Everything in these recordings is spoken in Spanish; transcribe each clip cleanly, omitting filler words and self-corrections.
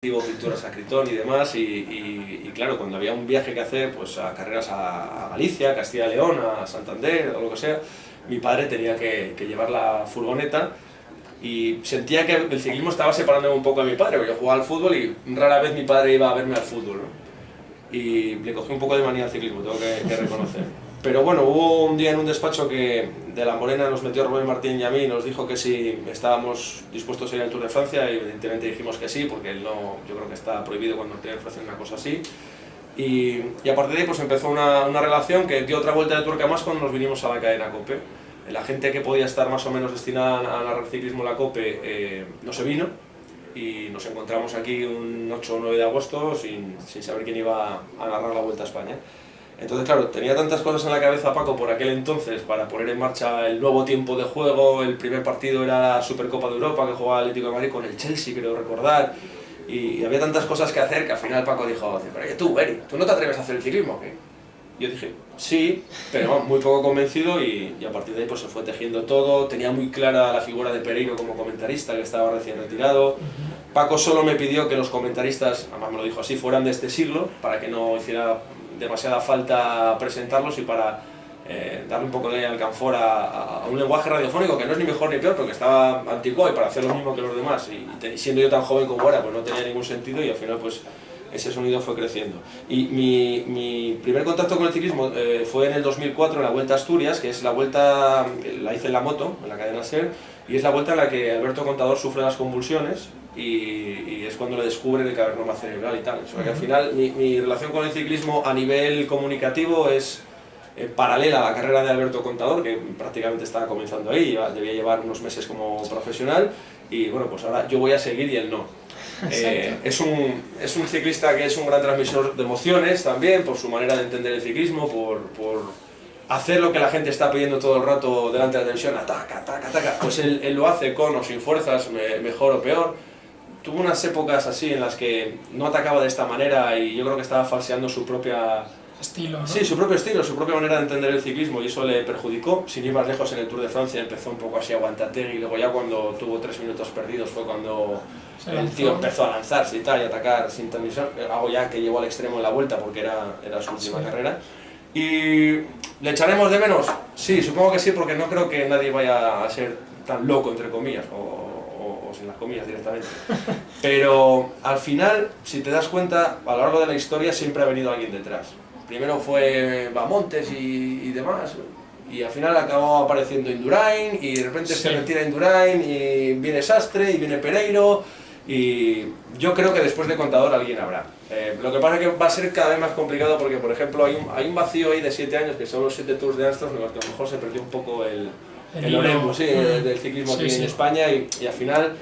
pinturas a Critón y demás, y claro, cuando había un viaje que hacer, pues a carreras a Galicia, Castilla y León, a Santander o lo que sea, mi padre tenía que llevar la furgoneta y sentía que el ciclismo estaba separándome un poco de mi padre, porque yo jugaba al fútbol y rara vez mi padre iba a verme al fútbol, ¿no? Y le cogí un poco de manía al ciclismo, tengo que reconocer. Pero bueno, hubo un día en un despacho que de La Morena nos metió Rubén Martín y a mí, nos dijo que si estábamos dispuestos a ir al Tour de Francia, y evidentemente dijimos que sí, porque él no, yo creo que está prohibido cuando te ofrecen una cosa así. Y a partir de ahí pues empezó una relación que dio otra vuelta de tuerca más cuando nos vinimos a la cadena COPE. La gente que podía estar más o menos destinada a narrar ciclismo en la COPE no se vino, y nos encontramos aquí un 8 o 9 de agosto sin saber quién iba a narrar la Vuelta a España. Entonces, claro, tenía tantas cosas en la cabeza Paco por aquel entonces para poner en marcha el nuevo tiempo de juego. El primer partido era la Supercopa de Europa que jugaba el Atlético de Madrid con el Chelsea, creo recordar, y había tantas cosas que hacer que al final Paco dijo: pero tú, Eri, ¿tú no te atreves a hacer el ciclismo o qué? Yo dije, sí, pero muy poco convencido, y a partir de ahí pues se fue tejiendo todo. Tenía muy clara la figura de Pereiro como comentarista, que estaba recién retirado. Paco solo me pidió que los comentaristas, además me lo dijo así, fueran de este siglo, para que no hiciera demasiada falta presentarlos y para darle un poco de alcanfor a un lenguaje radiofónico que no es ni mejor ni peor, porque estaba anticuado, y para hacer lo mismo que los demás, y siendo yo tan joven como era, pues no tenía ningún sentido, y al final pues ese sonido fue creciendo. Y mi primer contacto con el ciclismo fue en el 2004 en la Vuelta a Asturias, que es la vuelta, la hice en la moto, en la cadena SER, y es la vuelta en la que Alberto Contador sufre las convulsiones, y es cuando le descubren el cavernoma cerebral y tal. O sea que al final mi relación con el ciclismo a nivel comunicativo es paralela a la carrera de Alberto Contador, que prácticamente estaba comenzando ahí, debía llevar unos meses como profesional, y bueno, pues ahora yo voy a seguir y él no. Es un ciclista que es un gran transmisor de emociones también, por su manera de entender el ciclismo, por hacer lo que la gente está pidiendo todo el rato delante de la televisión, ataca, ataca, ataca. Pues él lo hace con o sin fuerzas, mejor o peor. Tuvo unas épocas así en las que no atacaba de esta manera, y yo creo que estaba falseando su propia estilo, ¿no? Sí, su propio estilo, su propia manera de entender el ciclismo, y eso le perjudicó. Sin ir más lejos, en el Tour de Francia empezó un poco así aguantategui, y luego ya cuando tuvo 3 minutos perdidos fue cuando el tío empezó a lanzarse y tal, y atacar sin transmisión, algo ya que llevó al extremo en la Vuelta porque era su última carrera. ¿Y le echaremos de menos? Sí, supongo que sí, porque no creo que nadie vaya a ser tan loco, entre comillas, o sin las comillas directamente. Pero al final, si te das cuenta, a lo largo de la historia siempre ha venido alguien detrás. Primero fue Bamontes y demás, y al final acabó apareciendo Indurain, y de repente se retira Indurain, y viene Sastre, y viene Pereiro, y yo creo que después de Contador alguien habrá. Lo que pasa es que va a ser cada vez más complicado, porque por ejemplo hay un vacío ahí de 7 años, que son los 7 Tours de Armstrong, en los que a lo mejor se perdió un poco el Olympus, del ciclismo aquí en España, y al final,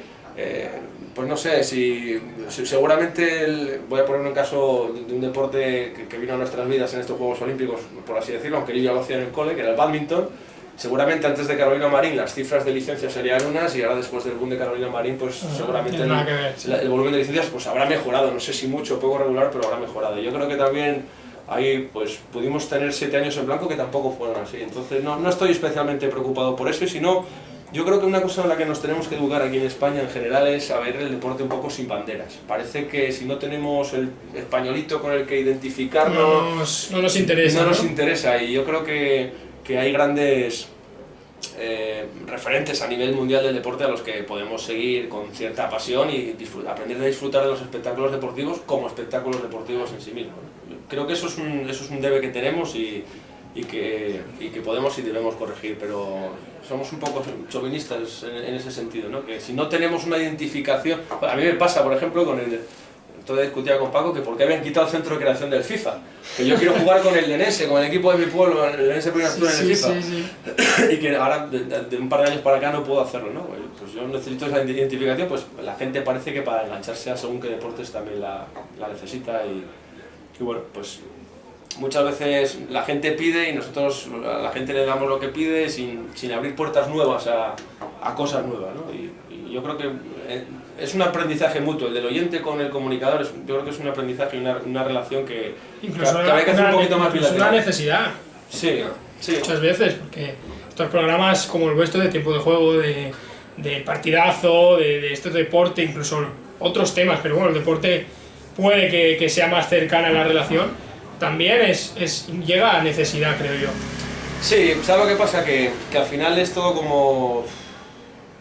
pues no sé, si seguramente voy a poner un caso de un deporte que vino a nuestras vidas en estos Juegos Olímpicos, por así decirlo, aunque yo ya lo hacía en el cole, que era el bádminton. Seguramente antes de Carolina Marín las cifras de licencias serían unas, y ahora después del boom de Carolina Marín pues seguramente el volumen de licencias pues habrá mejorado, no sé si mucho o poco regular, pero habrá mejorado. Yo creo que también ahí pues pudimos tener 7 años en blanco que tampoco fueron así, entonces no estoy especialmente preocupado por eso, y si no, yo creo que una cosa en la que nos tenemos que educar aquí en España en general es a ver el deporte un poco sin banderas. Parece que si no tenemos el españolito con el que identificarnos, no nos interesa. No nos interesa, y yo creo que hay grandes referentes a nivel mundial del deporte a los que podemos seguir con cierta pasión y aprender a disfrutar de los espectáculos deportivos como espectáculos deportivos en sí mismos, ¿no? Creo que eso es un debe que tenemos y que podemos y debemos corregir, pero somos un poco chauvinistas en ese sentido, ¿no? Que si no tenemos una identificación... A mí me pasa, por ejemplo, todavía discutía con Paco que por qué habían quitado el centro de creación del FIFA, que yo quiero jugar con el Lenense, con el equipo de mi pueblo, el Lenense Primera Asturias en el FIFA, y que ahora de un par de años para acá no puedo hacerlo, ¿no? Pues yo necesito esa identificación, pues la gente parece que para engancharse a según qué deportes también la necesita, y bueno, pues muchas veces la gente pide y nosotros a la gente le damos lo que pide sin abrir puertas nuevas a cosas nuevas, ¿no? Y yo creo que es un aprendizaje mutuo, el del oyente con el comunicador, yo creo que es un aprendizaje y una relación que habría que hacer un poquito más bilateral. Es una necesidad. Sí. Muchas veces, porque estos programas como el vuestro de tiempo de juego, de partidazo, de este deporte, incluso otros temas, pero bueno, el deporte puede que sea más cercana a la relación, también llega a necesidad, creo yo. Sí, ¿sabes lo que pasa? Que al final es todo como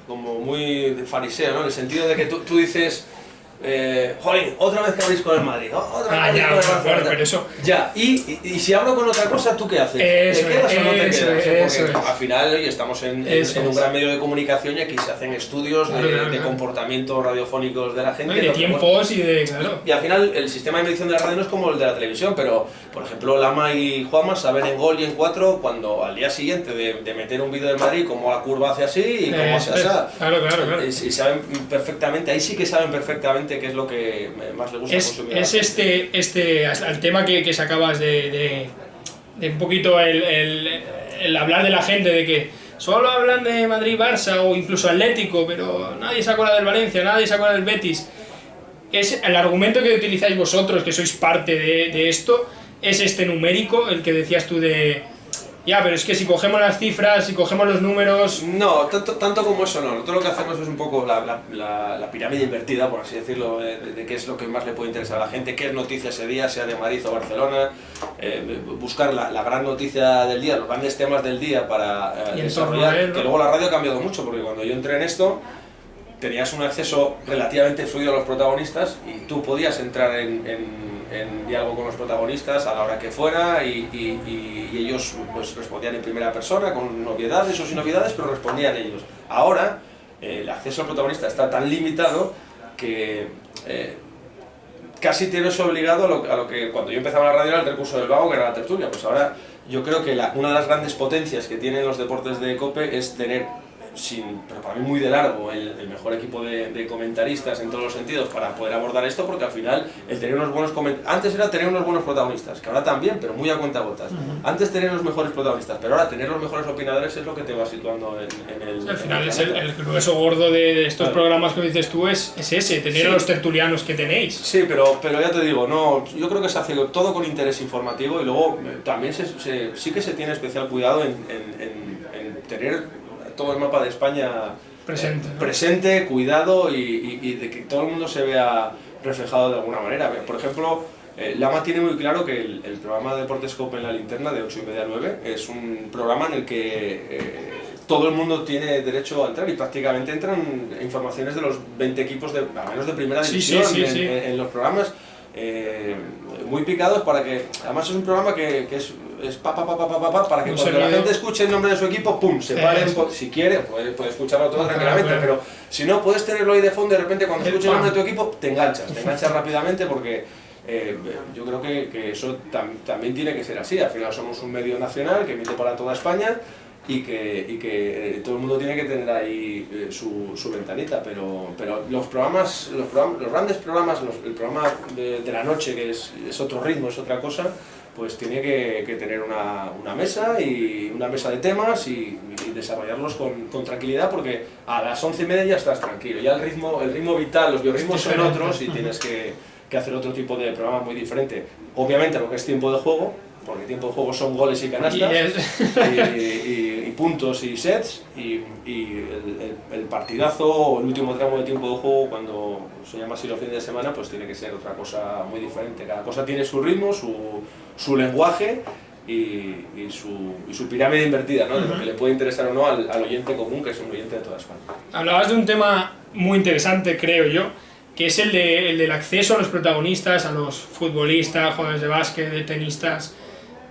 muy de fariseo, ¿no? En el sentido de que tú dices, jolín, otra vez que abrís con el Madrid, otra vez Ya, con el Barcelona. bueno, pero eso... Ya, y si hablo con otra cosa, ¿tú qué haces? Eso ¿Te quedas o no te eso quedas? eso Porque es. al final oye, estamos en un gran medio de comunicación y aquí se hacen estudios de comportamientos radiofónicos de la gente. No, y de tiempos y de... Claro. Y al final el sistema de medición de la radio no es como el de la televisión, pero por ejemplo Lama y Juanma saben en Gol y en 4 cuando al día siguiente de meter un vídeo del Madrid cómo la curva hace así y cómo hace así. Claro. Y saben perfectamente, ahí sí que saben perfectamente qué es lo que más les gusta consumir. Es al tema que sacabas de un poquito el hablar de la gente, de que solo hablan de Madrid-Barça o incluso Atlético, pero nadie se acuerda del Valencia, nadie se acuerda del Betis. Es el argumento que utilizáis vosotros, que sois parte de esto, es este numérico, el que decías tú de... Ya, pero es que si cogemos las cifras, si cogemos los números... No, tanto como eso no. Nosotros lo que hacemos es un poco la pirámide invertida, por así decirlo, de qué es lo que más le puede interesar a la gente, qué es noticia ese día, sea de Madrid o Barcelona, buscar la gran noticia del día, los grandes temas del día para desarrollar, que luego la radio ha cambiado mucho, porque cuando yo entré en esto tenías un acceso relativamente fluido a los protagonistas y tú podías entrar en diálogo con los protagonistas a la hora que fuera y ellos pues respondían en primera persona con novedades o sin novedades, pero respondían ellos. Ahora el acceso al protagonista está tan limitado que casi tienes obligado a lo que cuando yo empezaba en la radio era el recurso del vago, que era la tertulia. Pues ahora yo creo que una de las grandes potencias que tienen los deportes de COPE es tener, pero para mí muy de largo, el mejor equipo de comentaristas en todos los sentidos para poder abordar esto, porque al final el tener unos buenos antes era tener unos buenos protagonistas, que ahora también, pero muy a cuentagotas. Antes tener los mejores protagonistas, pero ahora tener los mejores opinadores es lo que te va situando en el... Al final es el grueso gordo de estos programas que dices tú, es ese, tener a los tertulianos que tenéis. Sí, pero ya te digo, no, yo creo que se hace todo con interés informativo y luego también sí que se tiene especial cuidado en tener todo el mapa de España presente, cuidado y de que todo el mundo se vea reflejado de alguna manera. Por ejemplo, Lama tiene muy claro que el programa de Deportes COPE en la linterna de 8:30 a 9 es un programa en el que todo el mundo tiene derecho a entrar y prácticamente entran informaciones de los 20 equipos al menos de primera división en los programas. Muy picados para que, además es un programa que es para que cuando la gente escuche el nombre de su equipo, pum, se paren, si quiere, puede escucharlo todo tranquilamente, pero si no, puedes tenerlo ahí de fondo y de repente cuando escuches el nombre de tu equipo, te enganchas rápidamente porque yo creo que eso también tiene que ser así. Al final somos un medio nacional que emite para toda España y que todo el mundo tiene que tener ahí su ventanita, pero los grandes programas, el programa de la noche, que es otro ritmo, es otra cosa, pues tiene que tener una mesa y una mesa de temas y desarrollarlos con tranquilidad, porque a las 11:30 ya estás tranquilo, ya el ritmo vital, los biorritmos son otros y tienes que hacer otro tipo de programa muy diferente. Obviamente lo que es tiempo de juego, porque tiempo de juego son goles y canastas, y puntos y sets, y el partidazo o el último tramo de tiempo de juego, cuando se llama así los fines de semana, pues tiene que ser otra cosa muy diferente. Cada cosa tiene su ritmo, su lenguaje y su pirámide invertida, ¿no? De lo que le puede interesar o no al oyente común, que es un oyente de toda España. Hablabas de un tema muy interesante, creo yo, que es el del acceso a los protagonistas, a los futbolistas, jugadores de básquet, de tenistas.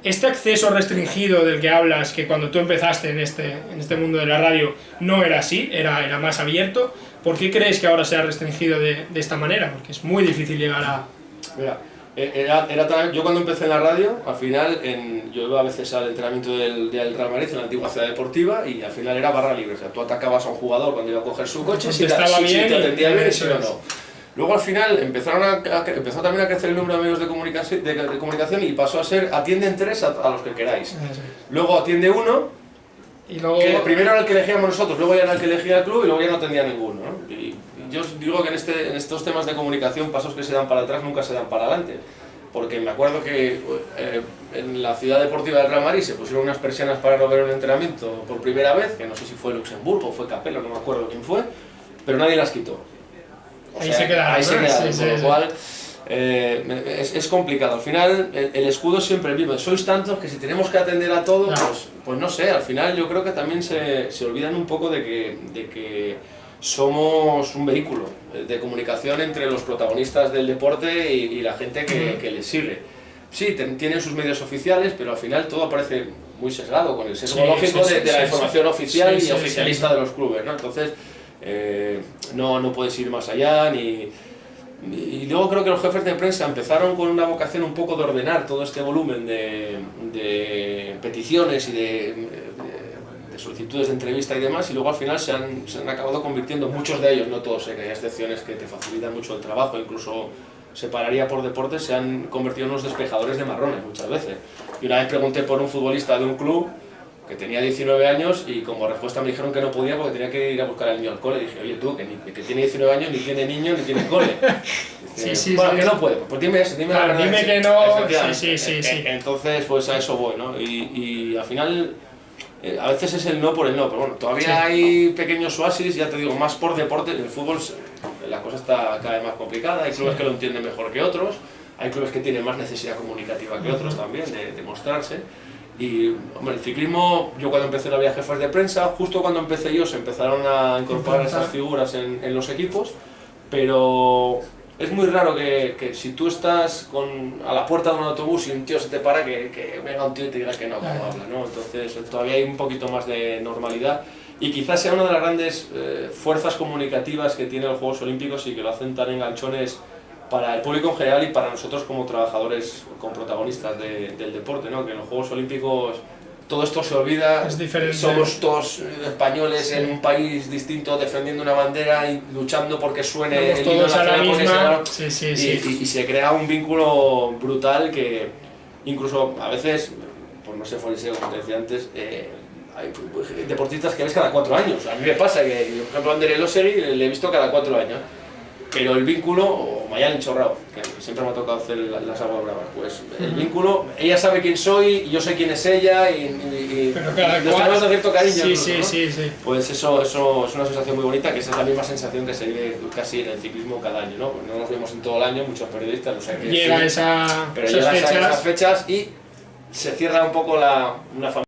Este acceso restringido del que hablas, que cuando tú empezaste en este mundo de la radio no era así, era más abierto, ¿por qué crees que ahora se ha restringido de esta manera? Porque es muy difícil llegar a... Mira, yo cuando empecé en la radio, al final, yo iba a veces al entrenamiento del Real Madrid, en la antigua ciudad deportiva, y al final era barra libre, o sea, tú atacabas a un jugador cuando iba a coger su coche, si te atendía bien, si no. Luego al final empezó también a crecer el número de medios de comunicación y pasó a ser atienden 3 a los que queráis. Luego atiende 1, y luego... que primero era el que elegíamos nosotros, luego ya era el que elegía el club y luego ya no atendía ninguno, ¿no? Y yo digo que en estos temas de comunicación, pasos que se dan para atrás nunca se dan para adelante. Porque me acuerdo que en la ciudad deportiva del Real Madrid se pusieron unas persianas para no ver un entrenamiento por primera vez, que no sé si fue Luxemburgo o fue Capello, no me acuerdo quién fue, pero nadie las quitó. O ahí sea, se quedaron, ahí se ¿no? quedaron, Sí, con sí, lo sí. cual es complicado. Al final el escudo es siempre el mismo. Sois tantos que si tenemos que atender a todo, Claro. pues no sé, al final yo creo que también se olvidan un poco de que somos un vehículo de comunicación entre los protagonistas del deporte y la gente que les sigue. Sí, tienen sus medios oficiales, pero al final todo aparece muy sesgado, con el sesgo Sí, lógico sí, de la sí, información sí. oficial Sí, y sí, oficialista sí. de los clubes, ¿no? Entonces, no puedes ir más allá y luego creo que los jefes de prensa empezaron con una vocación un poco de ordenar todo este volumen de peticiones y de solicitudes de entrevista y demás, y luego al final se han acabado convirtiendo, muchos de ellos, no todos, que hay excepciones que te facilitan mucho el trabajo, incluso separaría por deporte, se han convertido en unos despejadores de marrones muchas veces. Y una vez pregunté por un futbolista de un club que tenía 19 años y como respuesta me dijeron que no podía porque tenía que ir a buscar al niño al cole. Y dije, oye tú, que tiene 19 años, ni tiene niño, ni tiene cole. Dice, Sí, sí, bueno, sí. que no puede, pues dime eso, dime Claro, la verdad. dime que no, Efectivamente. sí. Entonces, pues a eso voy, ¿no? Y al final, a veces es el no por el no, pero bueno, todavía Sí. hay pequeños oasis, ya te digo, más por deporte. En el fútbol la cosa está cada vez más complicada, hay clubes que lo entienden mejor que otros, hay clubes que tienen más necesidad comunicativa que otros también de mostrarse. Y hombre, el ciclismo, yo cuando empecé no había jefes de prensa, justo cuando empecé yo se empezaron a incorporar esas figuras en los equipos, pero es muy raro que si tú estás a la puerta de un autobús y un tío se te para, que venga un tío y te diga que no, como habla, ¿no? Entonces todavía hay un poquito más de normalidad y quizás sea una de las grandes fuerzas comunicativas que tienen los Juegos Olímpicos y que lo hacen tan enganchones para el público en general y para nosotros como trabajadores, como protagonistas del deporte, ¿no? Que en los Juegos Olímpicos todo esto se olvida, Es diferente. somos todos españoles en un país distinto defendiendo una bandera y luchando porque suene Vamos el himno todos a la nacional, misma. porque Sí. y se crea un vínculo brutal que incluso a veces, por no ser fariseo como te decía antes, hay deportistas que ves cada 4 años. A mí me pasa que, por ejemplo, a Ander Elosegui le he visto cada 4 años. Pero el vínculo, o Mayalen Chorrao, que siempre me ha tocado hacer las aguas bravas, pues el vínculo, ella sabe quién soy, y yo sé quién es ella, y Pero cada nos cual. tenemos de cierto cariño. Sí, incluso, sí, ¿no? sí. Pues eso es una sensación muy bonita, que esa es la misma sensación que se vive casi en el ciclismo cada año, ¿no? Pues no nos vemos en todo el año, muchos periodistas, no sé qué. Llega sí, pero esas llega esas fechas. fechas y se cierra un poco una familia.